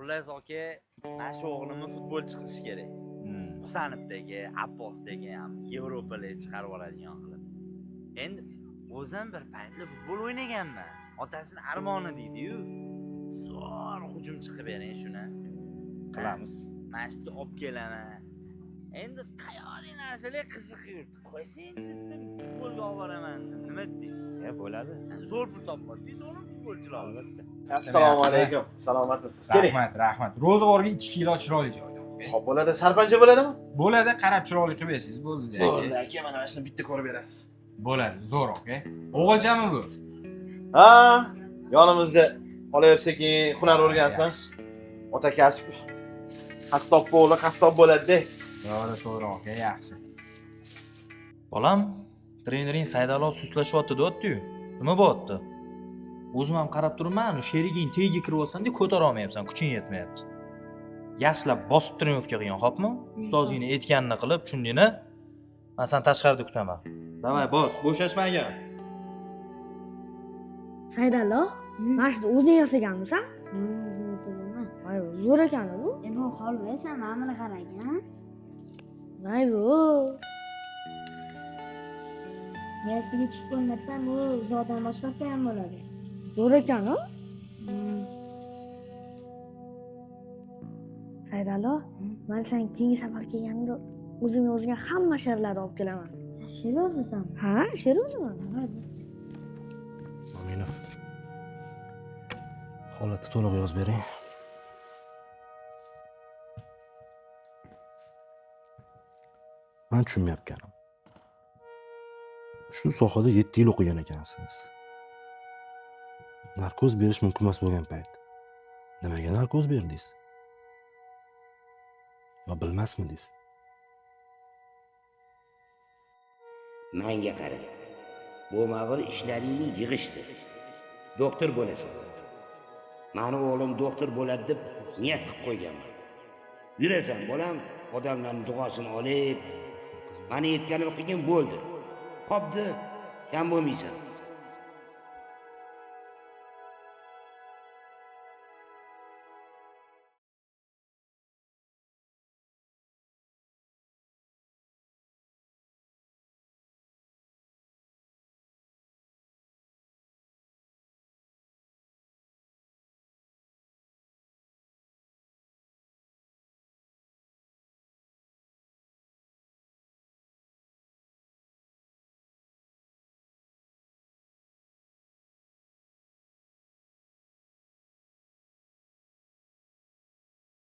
Xullas aka, mana shu o'g'limni futbolchi qilish kerak. Husanovdagi, Abbosdagi ham Yevropaga chiqarib oladigan qilib. Endi o'zim bir paytlar futbol o'ynaganman. Otasini armoni deydi-yu. Zo'r hujumchi qilib bering shuni. Qilamiz. Mana shu yerga olib kelaman. Endi qayerli narsalar qiziq yurdi. Qo'ysang-chi, futbolga olib boraman. Nima deysiz? Bo'ladi. Zo'r pul topmoqdingiz, o'g'lim futbolchilar. Albatta. Assalomu alaykum. Salomatmisiz? Keling. Rahmat. Ro'zg'orga 2 kilo chiroyli joyda. Xo'p, bo'ladi. Sarpanja bo'ladimi? Bo'ladi, qarab chiroyli qilib bersangiz bo'ldi. Bo'ldi, aka, mana shuni bitta ko'rib berasiz. Bo'ladi, zo'r aka. O'g'ilchami bu? Ha, yonimizda qolayapsa-keyin hunar o'rgansin. Ota kasb. Qassob bo'la, qassob bo'ladi-da. To'g'ri aka, yaxshi. Bolam, trenering Saydalo suslashyapti-da-ku. Nima bo'pti? O'zim ham qarab turibman, sheriging tegiga kirib olsanda ko'tara olmayapsan, kuching yetmayapti. Yaxshilab bosib trenovka qilgan, xo'pmi? Ustozingni aytganini qilib, tushundingmi? Men seni tashqarida kutaman. Davay, bos, bo'shashmagin. Saydallo, mana shu o'zing yasaganmisan? O'zim yasaganman. Voy, zo'r ekan bu. Bu holva sen mana qaragan. Voy bu. Yasiga chiqib bo'lmasa, bu zodan boshqasi ham bo'ladi. Zo'r ekan-ku. Saydallo, men sen keyingi safar kelganda o'zimga hamma she'rlarni olib kelaman. Sen she'r yozasan? Ha, she'r yozaman. Aminov. Holatni to'liq yozib bering. Men tushunmayapganim. Shu sohada 7 yil o'qigan ekansiz. Narkoz berish mumkin emas bo'lgan payt. Nimaga narkoz berdingiz? Va bilmasmidingiz? Menga qara. Bu mag'ir ishlaringni yig'ishdi. Doktor bo'lasan. Mani o'g'lim doktor bo'ladi deb niyat qilib qo'yganman. Yurasan, bolam, odamlarning duosini olib, meni aytganimni qilgin bo'ldi. Qopdi, kam bo'lmaysan.